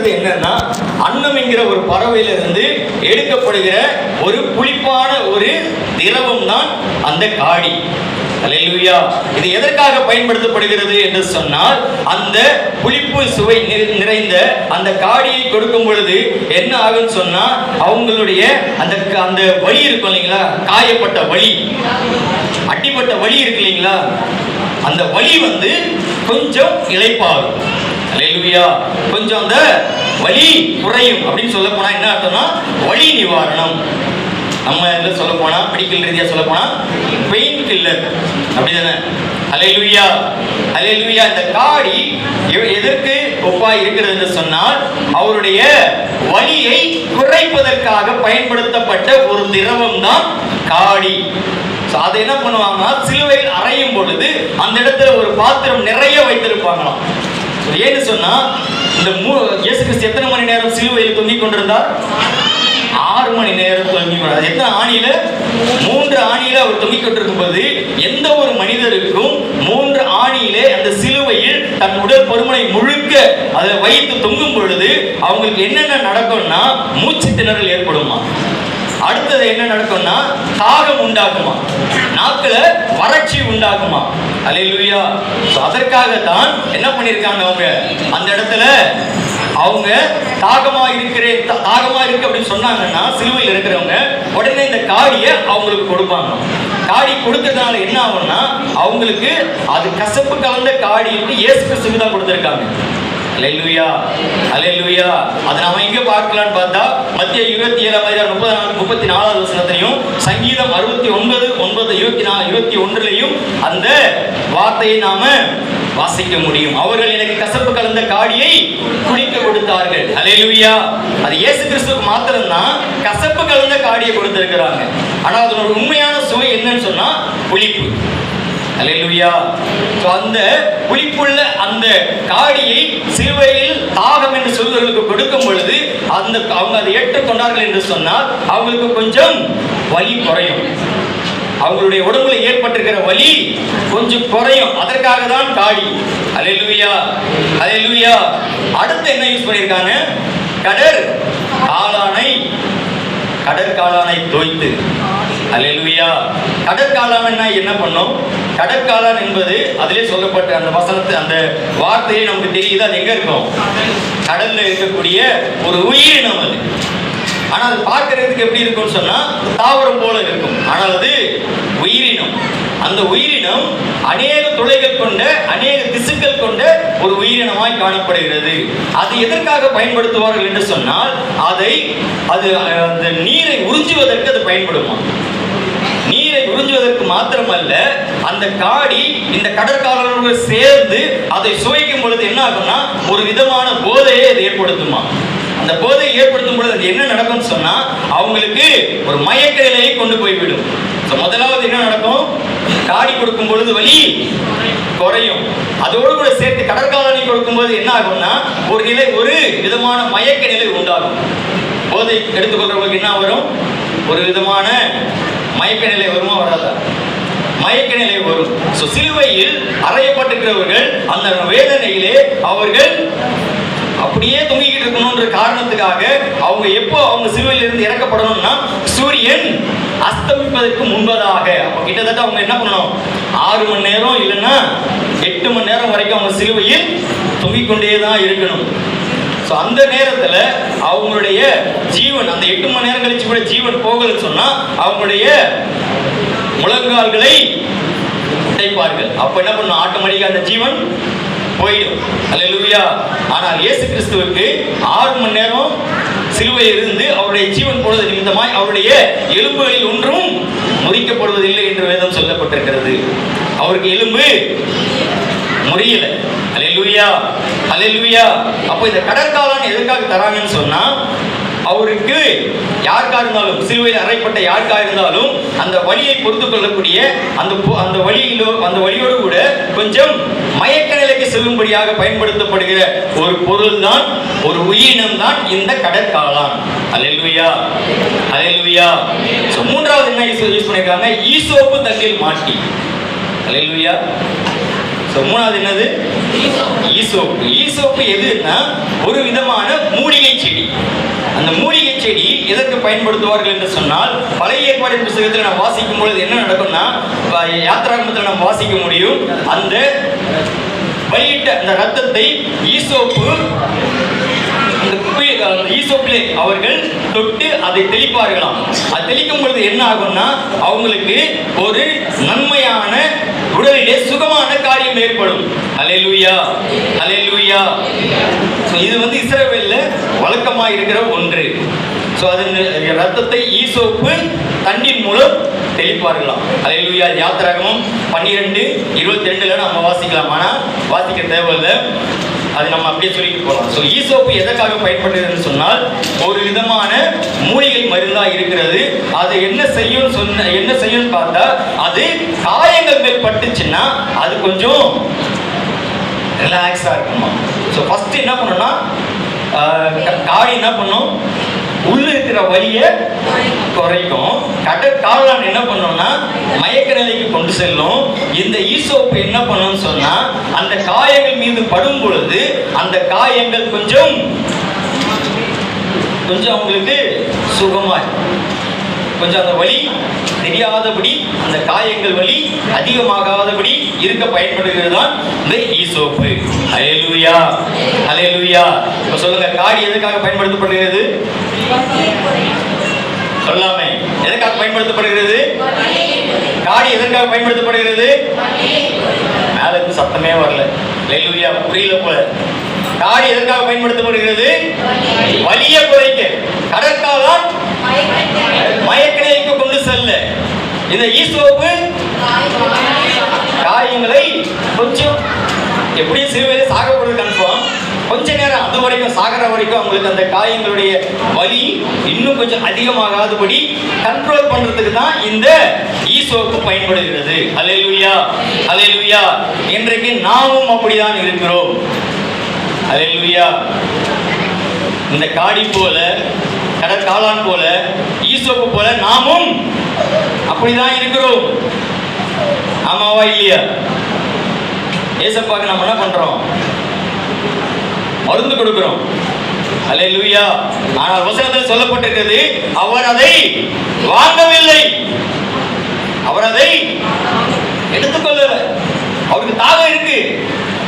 என்னன்னா அன்னம் என்கிற ஒரு பறவையிலிருந்து எடுக்கப்படுகிற ஒரு புளிப்பான ஒரு திரவம் தான் அந்த காடி. அல்லேலூயா. இது எதற்காக பயன்படுத்தப்படுகிறது என்று சொன்னால், அந்த புளிப்பு சுவை நிறைந்த அந்த காடியை கொடுக்கும் பொழுது என்ன ஆகுன்னு சொன்னா, அவங்களுடைய அந்த அந்த வலி இருக்கும் இல்லைங்களா, காயப்பட்ட வலி, அடிப்பட்ட வலி இருக்கு இல்லைங்களா, அந்த வலி கொஞ்சம் இளைப்பாகும். அல்லேலூயா. கொஞ்சம் அந்த வலி குறையும் அப்படின்னு சொல்ல போனா என்ன அர்த்தம்னா வலி நிவாரணம். நம்ம இதில் சொல்ல போனா மெடிக்கல் ரீதியாக சொல்ல போனா பெயின் கில்லர் அப்படிதானே. அல்லேலூயா. அல்லேலூயா. இந்த காடி எதற்கு ஒப்பாய் இருக்கிறது என்று சொன்னால், அவருடைய வலியை குறைப்பதற்காக பயன்படுத்தப்பட்ட ஒரு திரவம் தான் காடி. அதை என்ன பண்ணுவாங்க, சிலுவையில் அறையும் பொழுது அந்த இடத்துல ஒரு பாத்திரம் நிறைய வைத்திருப்பாங்களாம். ஏன்னு சொன்னா, இந்த இயேசு கிறிஸ்து எத்தனை மணி நேரம் சிலுவையில் தொங்கிக் கொண்டிருந்தார்? 6 மணி நேரம் தொங்கிக் கொண்டார். எத்தனை ஆணியில? 3 ஆணியில அவர் தொங்கிக் கொண்டிருக்கும் போது, எந்த ஒரு மனிதருக்கும் 3 ஆணியிலே அந்த சிலுவையில் தன் உடல் பருமனை முழுக்க அதை வைத்து தொங்கும் பொழுது அவங்களுக்கு என்னென்ன நடக்கும்னா, மூச்சு திணறல் ஏற்படுமா, அடுத்தது என்ன நடக்கும்னா தாகம் உண்டாகுமா, நாக்குல வறட்சி உண்டாகுமா. அல்லேலூயா. அதற்காக தான் என்ன பண்ணிருக்காங்க, அவங்க அந்த இடத்துல அவங்க தாகமா இருக்கு அப்படின்னு சொன்னாங்கன்னா, சிலுவையில் இருக்கிறவங்க உடனே இந்த காடியை அவங்களுக்கு கொடுப்பாங்க. காடி கொடுக்கறதுனால என்ன ஆகும்னா, அவங்களுக்கு அது கசப்பு கலந்த காடி இயேசு கிறிஸ்துவுக்கு தான் கொடுத்திருக்காங்க. அல்லேலூயா. அல்லேலூயா. அதை நாம எங்க பார்க்கலாம்னு பார்த்தா, மத்திய 27:34 வசனத்தையும் சங்கீதம் 69:9-21 அந்த வார்த்தையை நாம வாசிக்க முடியும். அவர்கள் எனக்கு கசப்பு கலந்த காடியை குடிக்க கொடுத்தார்கள். அல்லேலூயா. அது இயேசு கிறிஸ்துவுக்கு மாத்திரம்தான் கசப்பு கலந்த காடியை கொடுத்திருக்கிறாங்க. ஆனால் அதனோட உண்மையான சுவை என்னன்னு சொன்னா புளிப்பு. அல்லேலூயா. அந்த புளிப்புள்ள அந்த காடியை சிலுவையில் தாகம் என்று சொல்வர்களுக்கு கொடுக்கும் பொழுது அவங்க அதை ஏற்றுக்கொண்டார்கள் என்று சொன்னால் அவங்களுக்கு கொஞ்சம் வலி குறையும். அவங்களுடைய உடம்புல ஏற்பட்டிருக்கிற வலி கொஞ்சம் குறையும். அதற்காக தான் காடி. அல்லேலூயா. அல்லேலூயா. அடுத்து என்ன யூஸ் பண்ணியிருக்காங்க? கடற்காளானை தோய்த்து. அல்லேலூயா. கடற்காளான்னா என்ன பண்ணும்? கடற்காளான் என்பது அதிலே சொல்லப்பட்ட அந்த வசனத்தை, அந்த வார்த்தையை நமக்கு தெரியுது. அது எங்க இருக்கும்? கடல்ல இருக்கக்கூடிய ஒரு உயிரினம் அது. ஆனால் அது பார்க்கறதுக்கு எப்படி இருக்கும்னு சொன்னா தாவரம் போல இருக்கும். ஆனால் அது உயிரினம். அந்த உயிரினம் அநேக துளைகள் கொண்ட, அநேக திசுக்கள் கொண்ட ஒரு உயிரினமாய் காணப்படுகிறது. அது எதற்காக பயன்படுத்துவார்கள் என்று சொன்னால், அது அந்த நீரை உறிஞ்சுவதற்கு அது பயன்படுமா. நீரை உறிஞ்சுவதற்கு மாத்திரமல்ல, அந்த காடி இந்த கடற்காலங்களோடு சேர்ந்து அதை சுவைக்கும் பொழுது என்ன ஆகும்னா, ஒரு விதமான போதையை அது ஏற்படுத்துமா. அந்த போதையை ஏற்படுத்தும் பொழுது அது என்ன நடக்கும்னு சொன்னா, அவங்களுக்கு ஒரு மயக்க நிலையை கொண்டு போய்விடும். முதலாவது என்ன நடக்கும்? காடி கொடுக்கும் பொழுது வலி குறையும். அதோடு கூட சேர்த்து கடற்காலனை கொடுக்கும் போது என்ன ஆகும்னா, ஒரு விதமான மயக்க நிலை உண்டாகும். போதை எடுத்துக்கொள்றவங்களுக்கு என்ன வரும்? ஒரு விதமான மயக்க நிலை வருமா, வராதா? மயக்க நிலை வரும். சிலுவையில் அறையப்பட்டிருக்கிறவர்கள் அந்த வேதனையிலே அவர்கள் அப்படியே தொங்கிக்கிட்டு இருக்கணும்ன்ற காரணத்துக்காக அவங்க சிலுவையில் இருந்து இறக்கப்படணும்னா சூரியன் அஸ்தமிப்பதற்கு முன்பதாக, கிட்டத்தட்ட அவங்க என்ன பண்ணணும், 6 மணி நேரம் இல்லைன்னா 8 மணி நேரம் வரைக்கும் அவங்க சிலுவையில் தொங்கிக் கொண்டே தான் இருக்கணும். அந்த நேரத்துல அவங்களுடைய ஜீவன், அந்த 8 மணி நேரம் கழிச்சு கூட ஜீவன் போகலன்னு சொன்னா அவங்களுடைய முழங்கால்களை உடைப்பார்கள். அப்ப என்ன பண்ணும்? ஆட்டோமேட்டிக்கா அந்த ஜீவன் போயிடும். அல்லேலூயா. ஆனால் இயேசு கிறிஸ்துவுக்கு 6 மணி நேரம் சிலுவையில் இருந்து அவருடைய ஜீவன் போடுவது நிமித்தமாய் அவருடைய எலும்புகளில் ஒன்றும் முறிக்கப்படுவதில்லை என்று வேதம் சொல்லப்பட்டிருக்கிறது. அவருக்கு எலும்பு முறியல. அல்லேலூயா. அல்லேலூயா. அப்போ இந்த கடற்காளான் எதற்காக தராங்கன்னு சொன்னா, அவருக்கு யாருக்கா இருந்தாலும், சிலுவையில் அறையப்பட்ட யாருக்கா இருந்தாலும் அந்த வலியை பொறுத்து கொள்ளக்கூடிய அந்த வலியோடு கூட கொஞ்சம் மயக்க நிலைக்கு செல்லும்படியாக பயன்படுத்தப்படுகிற ஒரு பொருள் தான், ஒரு உயிரினம் தான் இந்த கடற்காளான். அல்லேலூயா. அல்லேலூயா. மூன்றாவது என்ன யூஸ் பண்ணிருக்காங்க? ஈசோப்பு தண்டில் மாட்டி. அல்லேலூயா. மூணாவது என்னது? ஈசோப்பு. ஈசோப்பு எதுன்னா ஒரு விதமான மூலிகை செடி. அந்த மூலிகை செடி எதற்கு பயன்படுத்துவார்கள் என்று சொன்னால், பழைய ஏற்பாடு புத்தகத்தில் நாம் வாசிக்கும் பொழுது என்ன நடக்கும்னா, யாத்திராகமத்தில் நாம் வாசிக்க முடியும், அந்த பலியிட்ட அந்த ரத்தத்தை ஈசோப்பு, அந்த ஈசோப்பிலே அவர்கள் தொட்டு அதை தெளிப்பார்களாம். அது தெளிக்கும் பொழுது என்ன ஆகும்னா, அவங்களுக்கு ஒரு நன்மையான உடலிலே சுகமான காரியம் ஏற்படும். அல்லேலூயா, அல்லேலூயா. இது இஸ்ரவேல்ல வழக்கமா இருக்கிற ஒன்று. அது ரத்தத்தை ஈசோப்பு தண்ணீர் மூலம் தெளிப்பார்களாம். அல்லேலூயா. யாத்திராகமம் 12:22 நம்ம வாசிக்கலாம். ஆனா வாசிக்க தேவையில்லை, அது நம்ம அப்படியே சொல்லிட்டு போகலாம். ஈசோப்பு எதற்காக பயன்படுகிறதுன்னு சொன்னால், ஒரு விதமான மூலிகை மருந்தா இருக்கிறது. அது என்ன செய்யும் பார்த்தா, அது காயங்கள் மேல் பட்டுச்சுன்னா அது கொஞ்சம் ரிலாக்ஸா இருக்குமா. ஃபர்ஸ்ட் என்ன பண்ணணும்னா, காடி என்ன பண்ணும், உள்ள இருக்கிற வலியை குறைக்கும். காளான் என்ன பண்ணோம்னா மயக்க நிலைக்கு கொண்டு செல்லும். இந்த ஈசோப்பு என்ன பண்ணும்னு சொன்னா, அந்த காயங்கள் மீது படும் பொழுது அந்த காயங்கள் கொஞ்சம் அவங்களுக்கு சுகமாய், கொஞ்சம் அந்த வலி தெரியாதபடி, அந்த காயங்கள் வலி அதிகமாகாதபடி இருக்க பயன்படுகிறது தான் இந்த ஈசோப்பு. அல்லேலூயா, அல்லேலூயா. இப்ப சொல்லுங்க, காடி எதுக்காக பயன்படுத்தப்படுகிறது? சொல்லாமே, எதற்காக பயன்படுத்தப்படுகிறது? காடி எதற்காக பயன்படுத்தப்படுகிறது? மேல இருந்து சத்தமே வரல. அல்லேலூயா, புரியல போல. காடி எதற்காக பயன்படுத்தப்படுகிறது? வலிய குறைக்க. கடற்காளான் மயக்க நிலைக்கு கொண்டு செல்ல. இந்த ஈசோப்பு காயங்களை கொஞ்சம், எப்படியும் சிறுவையில சாகப்படுறது கன்ஃபார்ம், கொஞ்ச நேரம் அது வரைக்கும், சாகர வரைக்கும் அவங்களுக்கு அந்த காயங்களுடைய வலி இன்னும் கொஞ்சம் அதிகமாகாதபடி கண்ட்ரோல் பண்றதுக்கு தான் இந்த ஈசோப்பு பயன்படுகிறது. அல்லேலூயா, அல்லேலூயா. இன்றைக்கு நாமும் அப்படிதான் இருக்கிறோம். அல்லேலூயா. இந்த காடி போல, கடற்காளான் போல, ஈசோப்பு போல நாமும் அப்படிதான் இருக்கிறோம். ஆமாவா இல்லையா? ஏசப்பாக்கு நம்ம என்ன பண்றோம்? மருந்து கொடுக்கிறோம். அல்லேலூயா. ஆனால் வசனத்தில் சொல்லப்பட்டிருக்கிறது, அவர் அதை வாங்கவில்லை, அவர் அதை எடுத்துக்கொள்ளல. அவருக்கு தாகம் இருக்கு,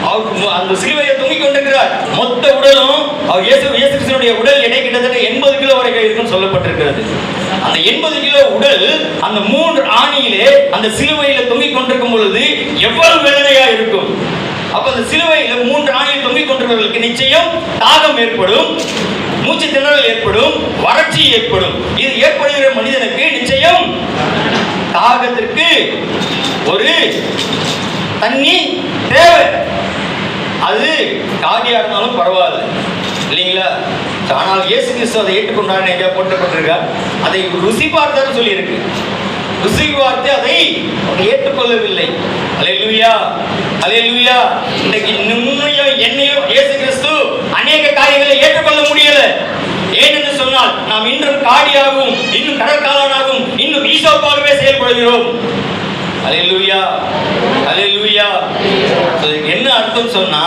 அவருக்கு அந்த சிலுவையை தொங்கிக் கொண்டிருக்கிறார். மொத்த உடலும் அவர் இயேசு கிறிஸ்துவினுடைய உடல் எடை கிட்டத்தட்ட 80 கிலோ வரைக்கும் இருக்குன்னு சொல்லப்பட்டிருக்கிறது. அந்த 80 கிலோ உடல் அந்த 3 ஆணியிலே அந்த சிலுவையில தொங்கிக் கொண்டிருக்கும் பொழுது எவ்வளவு வேதனையா இருக்கும். அப்ப அந்த சிலுவையில 3 ஆணியில் தொங்கிக் கொண்டிருக்கிறவர்களுக்கு நிச்சயம் தாகம் ஏற்படும், மூச்சு திணறல் ஏற்படும், வறட்சி ஏற்படும். இது ஏற்படுகிற மனிதனுக்கு நிச்சயம் தாகத்திற்கு ஒரு தண்ணி தேவை. அது காடியா இருந்தாலும் பரவாயில்ல, இல்லைங்களா? ஆனால் இயேசு கிறிஸ்து அதை ஏற்றுக்கொண்டார், எங்க போட்டப்பட்டிருக்கா, அதை ருசி பார்த்தான்னு சொல்லி இருக்கு. ருசி பார்த்து அதை ஏற்றுக்கொள்ளவில்லை. அல்லேலூயா, அல்லேலூயா. இன்னைக்கு என்னையும் இயேசு கிறிஸ்து அநேக காரியங்களை ஏற்றுக்கொள்ள முடியல. ஏனென்று சொன்னால், நாம் இன்றும் காடியாகவும், இன்னும் கடற்காளானாகவும், இன்னும் ஈசோப்பாகவே செயல்படுகிறோம். அல்லேலூயா, அல்லேலூயா. என்ன அர்த்தம் சொன்னா,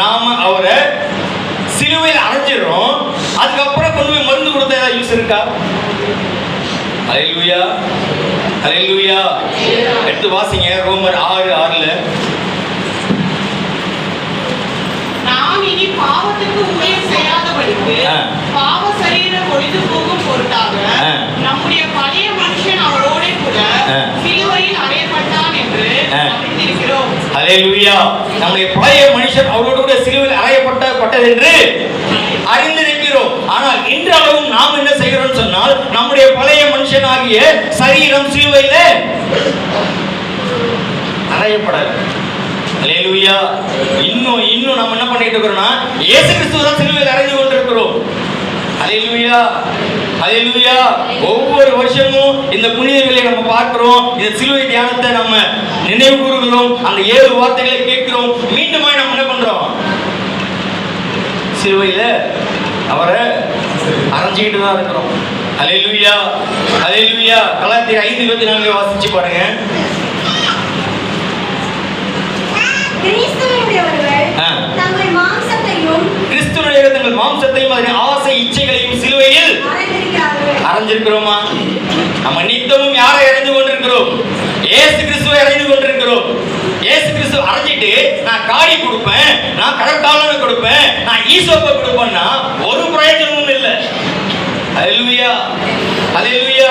நாம அவரை சிலுவையில் அடைஞ்சிடறோம், அதுக்கப்புறம் கொண்டு போய் மருந்து கொடுத்த ஏதாவது யூஸ் இருக்கா? அல்லேலூயா, அல்லேலூயா. எடுத்து வாசிங்க, ரோமர் 6:6. நாம் இனி பாவத்துக்கு ஊழியம் செய்யாதபடிக்கு பாவ சரீரம் ஒழிந்து போகும் பொருட்டாக நம்முடைய பழைய மனுஷன் அவரோட கூட சிலுவையில் அறையப்பட்டான் என்று அறிந்திருக்கிறோம். அல்லேலூயா. நம்முடைய பழைய மனுஷன் அவரோடு கூட சிலுவையில் அறையப்பட்டது என்று அறிந்திருக்கிறோம். ஆனால் இன்றளவும் நாம் என்ன செய்கிறோம் சொன்னால், நம்முடைய பழைய மனுஷனாகிய சரீரம் சிலுவையில அறையப்படல. அல்லேலூயா. இன்னும் நம்ம என்ன பண்ணிட்டு இருக்கிறோம்னா, இயேசு கிறிஸ்து தான் சிலுவையில் அறைந்து கொண்டிருக்கிறோம். அல்லேலூயா, அல்லேலூயா. ஒவ்வொரு வருஷமும் இந்த புனிதர்களை நம்ம பார்க்கிறோம், இந்த சிலுவை தியானத்தை நம்ம நினைவு கூறுகிறோம், அந்த 7 வார்த்தைகளை கேட்கிறோம். மீண்டுமா நம்ம என்ன பண்றோம்? சிலுவையில அவரை அரைஞ்சிக்கிட்டு தான் இருக்கிறோம். அல்லேலூயா, அல்லேலூயா. கலாத்தியர் 5:24 வாசிச்சு பாருங்க. தங்கள் மாம்சத்தையும் அதன் ஆசை இச்சைகளையும் சிலுவையில் அறைஞ்சிருக்கிறோமா? நம்ம நித்தமும் யாரை அறைந்து கொண்டிருக்கிறோம்? இயேசு கிறிஸ்துவை அறைந்து கொண்டிருக்கிறோம். இயேசு கிறிஸ்து அறைஞ்சிட்டு நான் காடி கொடுப்பேன், நான் கடற்காலனை கொடுப்பேன், நான் ஈசோப்பை கொடுப்பேன்னா ஒரு பிரயோஜனமும் இல்லை. ஹல்லேலூயா, ஹல்லேலூயா.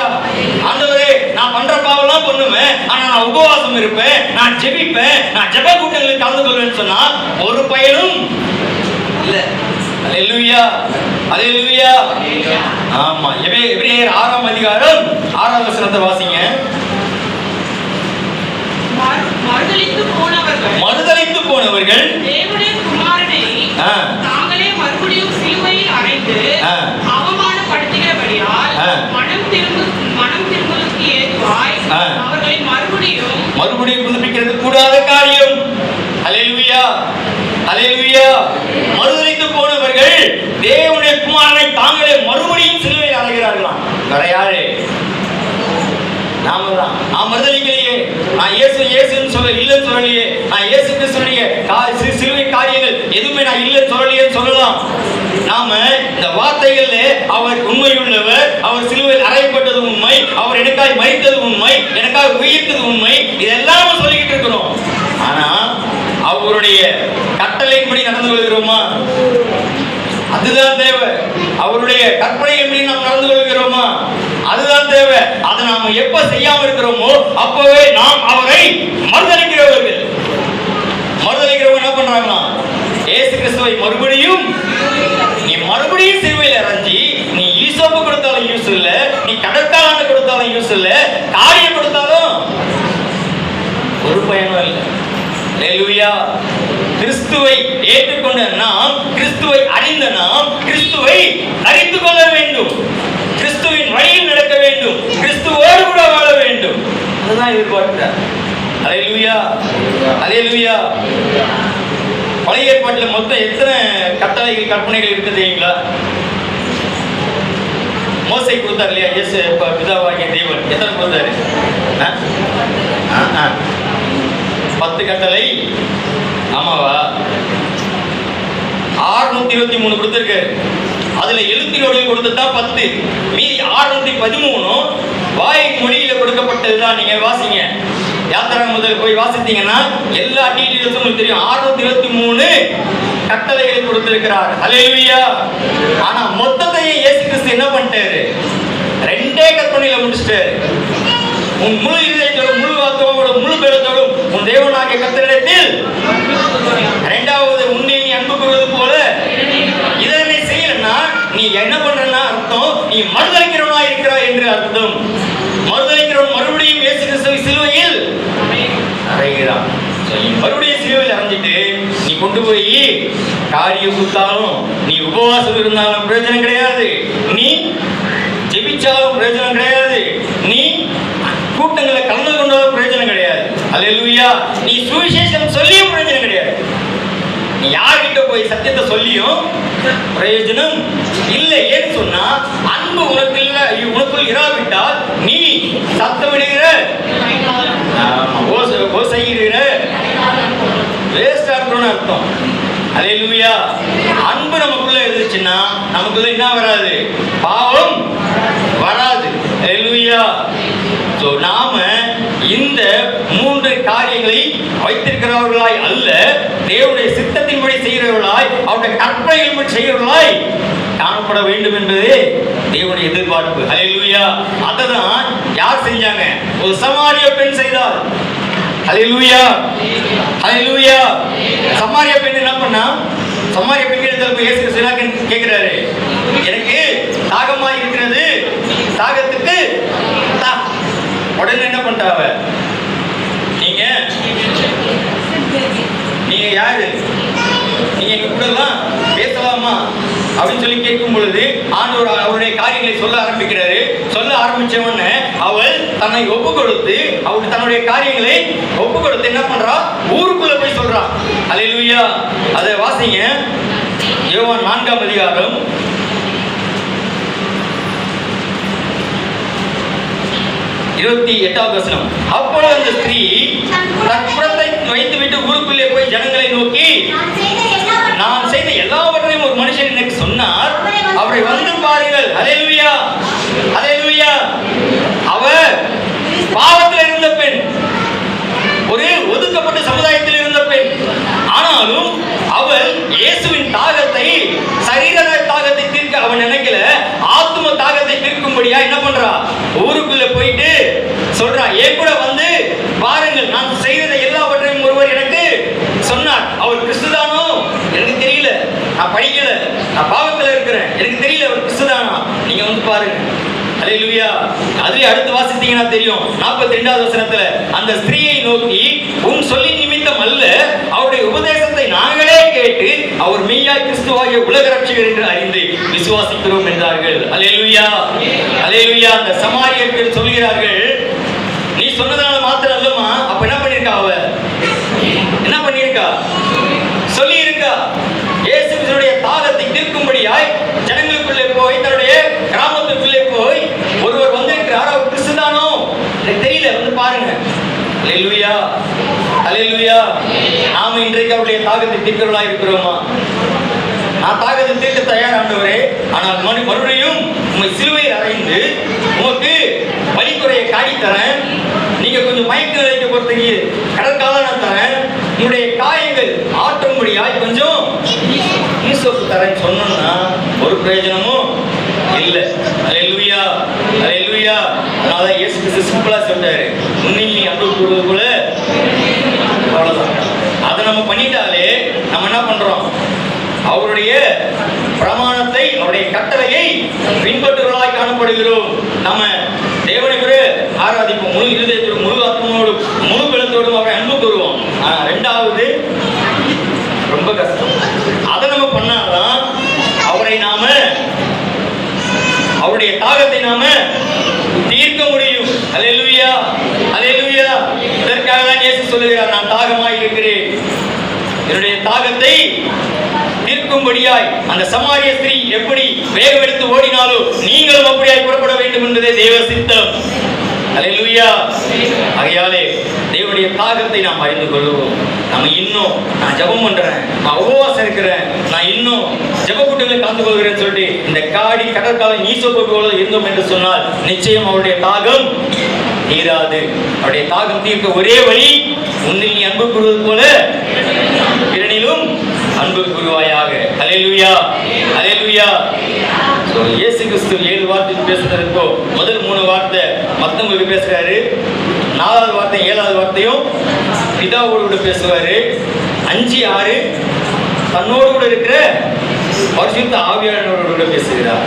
ஆண்டவரே, நான் பண்ற பாவம்லாம் பண்ணுவேன், ஆனா நான் உபவாசம் இருப்பேன், நான் ஜெபிப்பேன், நான் ஜெப கூட்டங்களில் கலந்து கொள்வேன்னு சொன்னா ஒரு பயனும் இல்ல. ஹல்லேலூயா, ஹல்லேலூயா. ஆமா, எபிரேயர் 6ஆம் அதிகாரம் 6ஆம் வசனத்தை வாசிங்க. மறுதலித்து போனவர்கள் தேவனுடைய குமாரனை தாங்களே மறுபடியும் சிலுவையில் அறைந்து அவமானப்படுத்துகிறபடியால் மனம் திரும்புதலுக்கு ஏதுவாய் அவர்களை மறுபடியும் புதுப்பிக்கிறது கூடாத காரியம். ஹல்லேலூயா, ஹல்லேலூயா. மறுதலித்து போனவர்கள் தேவனுடைய குமாரனை தாங்களே மறுபடியும் சிலுவையில் அறைகிறார்களாம். யாரு? நாம தான். நான் மறுதலிக்கலையே, நான் இயேசுன்னு சொல்ல இல்லைன்னு சொல்லலையே, நான் இயேசு கிறிஸ்துடைய சிலுவை காரியங்கள் எதுவுமே நான் இல்லைன்னு சொல்லலையே சொல்லலாம். நாம இந்த வார்த்தைகள்ல அவர் உண்மையுள்ளவர், அவர் சிலுவையில் அறையப்பட்டது உண்மை, அவர் எனக்காக மரித்தது உண்மை, எனக்காக உயிர்த்தது உண்மை, இதெல்லாம் சொல்லிக்கிட்டு இருக்கிறோம். ஆனா அவருடைய கட்டளையின்படி நடந்து கொள்கிறோமா? அதுதான் தேவை. அவருடைய கற்பனையின்படி நாம் நடந்து கொள்கிறோமா? அதுதான் தேவை. அதை நாம எப்ப செய்யாம இருக்கிறோமோ அப்பவே நாம் அவரை மறுதலிக்கிறவர்கள். மறுதலிக்கிறவங்க என்ன பண்றாங்கன்னா, இயேசு கிறிஸ்துவை மறுபடியும் சிலுவையில் அறைஞ்சி, நீ ஈசோப்பு கொடுத்தாலும் யூஸ் இல்ல, நீ கடற்காலனை கொடுத்தாலும் யூஸ் இல்ல, காரியம் கொடுத்தாலும் ஒரு பயனும் இல்லை. ஹல்லேலூயா. கிறிஸ்துவை ஏற்றுக்கொண்ட நாம், கிறிஸ்துவை அறிந்த நாம், கிறிஸ்துவை அறிந்து கொள்ள வேண்டும், கிறிஸ்துவின் வழியில் நடக்க வேண்டும், கிறிஸ்துவோடு கூட வாழ வேண்டும். அதுதான் எதிர்பார்க்கிறார். ஹல்லேலூயா, ஹல்லேலூயா. பழைய ஏற்பாட்டில் மொத்தம் எத்தனை கட்டளைகள் கற்பனைகள் இருக்குது தெரியுங்களா? மோசே கொடுத்தார் இல்லையா? இயேசு பிதாவாகிய தேவன் எத்தனை கொடுத்தாரு? 10 கட்டளை. ஆமாவா? 623 கொடுத்திருக்காரு. அதுல எழுத்தினோடு கொடுத்ததா 10, மீதி 613 வாய் மொழியில கொடுக்கப்பட்டதுதான். நீங்க வாசிங்க, யாத்திரை முதல் போய் வாசித்தீங்கன்னா எல்லா டீடைல்ஸும் உங்களுக்கு தெரியும். 623 கட்டளைகளை கொடுத்திருக்கிறார். ஹல்லேலூயா. ஆனா மொத்தத்தையும் இயேசு கிறிஸ்து என்ன பண்ணிட்டாரு? 2 கற்பனையில முடிச்சிட்டாரு. உன் முழு இதயத்தோடும், முழு ஆத்மாவோடும், முழு பலத்தோடும் உன் தேவனாகிய கர்த்தரிடத்தில், இரண்டாவது உன்னை நீ அன்பு கூறுவது போல இதனை செய்யலன்னா நீ என்ன பண்றன்னா அர்த்தம், நீ மறுதலிக்கிறவனா இருக்கிறாய் என்று அர்த்தம். மறுதலிக்கிறவன் மறுபடியும் இயேசு கிறிஸ்துவை சிலுவையில் அறைகிறான். மறுபடியும் சிலுவையில் அறைஞ்சிட்டு நீ கொண்டு போய் காரியம் கொடுத்தாலும், நீ உபவாசம் இருந்தாலும் பிரயோஜனம் கிடையாது, நீ ஜெபிச்சாலும் பிரயோஜனம் கிடையாது, நீ கூட்டங்களை கலந்து கொண்டாலும் பிரயோஜனம் கிடையாது. ஹல்லேலூயா. நீ சுவிசேஷம் சொல்லியும் பிரயோஜனம் கிடையாது. நீ யார்கிட்ட போய் சத்தியத்தை சொல்லியும் பிரயோஜனம் இல்லை. ஏன்னு சொன்னா அன்பு உனக்குள் இராவிட்டால் நீ சத்தம் விடுகிற, செய்கிற வேஸ்டா இருக்கணும்னு அர்த்தம். ஹல்லேலூயா. அன்பு நமக்குள்ள இருந்துச்சுன்னா நமக்குள்ள என்ன வராது? பாவம் வராது. ஹல்லேலூயா. சோ நாம இந்த 3 காரியங்களை வைத்திருக்கிறவர்களாய் அல்ல, தேவனுடைய சித்தத்தின்படி செய்கிறவர்களாய், அவருடைய கற்பனைகளின்படி செய்கிறவர்களாய் காணப்பட வேண்டும் என்பதே தேவனுடைய எதிர்பார்ப்பு. ஹல்லேலூயா. அததான் யார் செஞ்சாங்க? ஒரு சமாரிய பெண் செய்தார். ஹல்லேலூயா, ஹல்லேலூயா. சமாரிய பெண் என்ன பண்ணா? சமாரிய பெண் இயேசு கிறிஸ்து கேட்கிறாரு, எனக்கு தாகமா இருக்கிறது, தாகத்துக்கு உடனே என்ன பண்ணிட்டாவ? நீங்க யாரு? நீங்க எங்க கூட எல்லாம் பேசலாமா அப்படின்னு சொல்லி கேட்கும் பொழுது ஆண்டவர் அவருடைய காரியங்களை சொல்ல ஆரம்பிக்கிறாரு. சொல்ல ஆரம்பிச்சவன்னு அவள் தன்னை ஒப்பு கொடுத்து, அவள் தன்னுடைய காரியங்களை ஒப்பு கொடுத்து என்ன பண்றா? ஊருக்குள்ள போய் சொல்றா. ஹல்லேலூயா. அதை வாசிங்க, யோவான் 4ஆம் அதிகாரம் 28வது வசனம். அப்பொழுது அந்த ஸ்திரீ தன் புறத்தை வைத்து விட்டு ஊருக்குள்ளே போய் ஜனங்களை நோக்கி நான் செய்த எல்லாவற்றையும் ஒரு மனுஷன் எனக்கு சொன்னார், அவரை வந்து பாருங்கள். ஹல்லேலூயா, ஹல்லேலூயா. அவர் பாவத்தில் இருந்த பெண், ஒரு ஒதுக்கப்பட்ட சமுதாயத்தில் இருந்த பெண். ஆனாலும் அவள் இயேசுவின் தாகத்தை, சரீர தாகத்தை தீர்க்க அவன் நினைக்கல, ஆத்தும தாகத்தை தீர்க்கும்படியா என்ன பண்றா, ஊருக்குள்ள போயிட்டு சொல்றா, ஏன் கூட வந்து பாருங்கள், நான் செய்த எல்லாவற்றையும் ஒருவர் எனக்கு சொன்னார். அவர் கிறிஸ்துதானோ எனக்கு தெரியல, நான் படிக்கல, நான் பாவத்துல இருக்கிறேன், எனக்கு தெரியல அவர் கிறிஸ்துதானா, நீங்க வந்து பாருங்க. ஹல்லேலூயா. அதுல அடுத்து வாசித்தீங்கன்னா தெரியும், 42வது வசனத்துல அந்த ஸ்திரீயை நோக்கி, உன் சொல்லி நிமித்தம் அல்ல, அவருடைய உபதேசத்தை நாங்களே கேட்டு அவர் மெய்யாய் கிறிஸ்துவாகிய உலக ரட்சகர் என்று அறிந்து விசுவாசிக்கிறோம் என்றார்கள். ஹல்லேலூயா, ஹல்லேலூயா. அந்த சமாரியர்கள் சொல்கிறார்கள், நீ சொன்னதனால மாத்திரம் அல்லமா, அப்ப என்ன பண்ணிருக்கா, அவ என்ன பண்ணிருக்கா, சொல்லி இருக்கா. இயேசுவினுடைய தாகத்தை தீர்க்கும்படியாய் ஜனங்களுக்குள்ளே போய், தன்னுடைய கிராமத்துக்குள்ளே போய், ஒருவர் வந்திருக்கிறார், அவர் கிறிஸ்துதானோ எனக்கு தெரியல, வந்து பாருங்க. ஹல்லேலூயா, ஹல்லேலூயா. நாம இன்றைக்கு அவருடைய தாகத்தை தீர்க்கிறவர்களாக இருக்கிறோமா? நான் தாகத்தை தீர்க்க தயார் ஆண்டவரே, ஆனால் மறுபடியும் உங்களை சிலுவையில் அறைந்து உமக்கு வழித்துறையை காட்டி தரேன், நீங்க கொஞ்சம் மயக்க நிலைக்கு பொறுத்தீங்க கடற்கால நான் தரேன், உங்களுடைய காயங்கள் ஆற்றும்படியாய் கொஞ்சம் ஈசோப்பு தரேன்னு சொன்னோம்னா ஒரு பிரயோஜனமும் இல்லை. ஹல்லேலூயா, ஹல்லேலூயா. அதனால இயேசு கிறிஸ்து சிம்பிளா சொல்றாரு, உன்னில் நீ அன்பு கூறுவது போல, அவ்வளவுதான். அதை நம்ம பண்ணிட்டாலே நம்ம என்ன பண்றோம், அவருடைய பிரமாணத்தை, அவருடைய கட்டளையை பின்பற்றுவர்களாய் காணப்படுகிறோம். நம்ம தேவனை கூட ஆராதிப்போம், முழு இருதயத்தோடும், முழு ஆத்மாவோடும், முழு பலத்தோடும் அவரை அன்பு கூறுவோம். ரெண்டாவது ரொம்ப கஷ்டம். அதை நம்ம பண்ணாதான் அவரை நாம, அவருடைய தாகத்தை நாம தீர்க்க முடியும். ஹல்லேலூயா, ஹல்லேலூயா. இதற்காக தான் இயேசு சொல்லுகிறார், நான் தாகமாய் இருக்கிறேன், என்னுடைய தாகத்தை தீர்க்கும்படியாய். அந்த சமாரிய ஸ்திரீ எப்படி வேகம் எடுத்து ஓடினாலோ நீங்களும் அப்படியாய் புறப்பட வேண்டும் என்பதே தேவ சித்தம். ஹல்லேலூயா. ஆகையாலே தேவனுடைய தாகத்தை நாம் அறிந்து கொள்வோம். நம்ம இன்னும், நான் ஜெபம் பண்றேன், நான் உபவாசம் இருக்கிறேன், நான் இன்னும் ஜெப கூட்டங்களை கலந்து கொள்கிறேன்னு சொல்லிட்டு இந்த காடி கடற்காலம் ஈசோப்பு போல இருந்தோம் என்று சொன்னால் நிச்சயம் அவருடைய தாகம் தீராது. அவருடைய தாகம் தீர்க்க ஒரே வழி, உன்னில் நீ அன்பு கூறுவது போல பிறனிலும் அன்பு கூறுவாயாக. ஹல்லேலூயா, ஹல்லேலூயா. இயேசு கிறிஸ்து 7 வார்த்தை பேசுறதுக்கோ முதல் 3 வார்த்தை மத்தவங்களுக்கு பேசுறாரு, 4வது வார்த்தை 7வது வார்த்தையும் பிதாவோடு கூட பேசுவாரு, 5, 6 தன்னோடு கூட இருக்கிற பரிசுத்த ஆவியானவரோடு கூட பேசுகிறார்.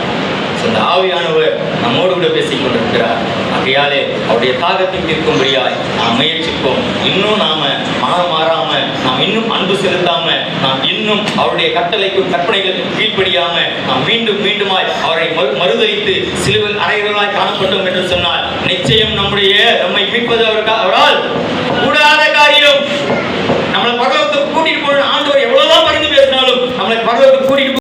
அந்த ஆவியானவர் நம்மோடு கூட பேசிக் கொண்டிருக்கிறார். ஆகையாலே அவருடைய தாகத்தை தீர்க்கும்படியாய் நாம் முயற்சிப்போம். இன்னும் நாம மனம் மாறாம, நாம் இன்னும் அன்பு செலுத்தாம, நாம் இன்னும் அவருடைய கட்டளைக்கும் கற்பனைகளுக்கும் கீழ்ப்படியாம, நாம் மீண்டும் மீண்டுமாய் அவரை மறுதலித்து சிலுவையில் அறைகளாய் காணப்பட்டோம் என்று சொன்னால் நிச்சயம் நம்மை மீட்பது அவரால்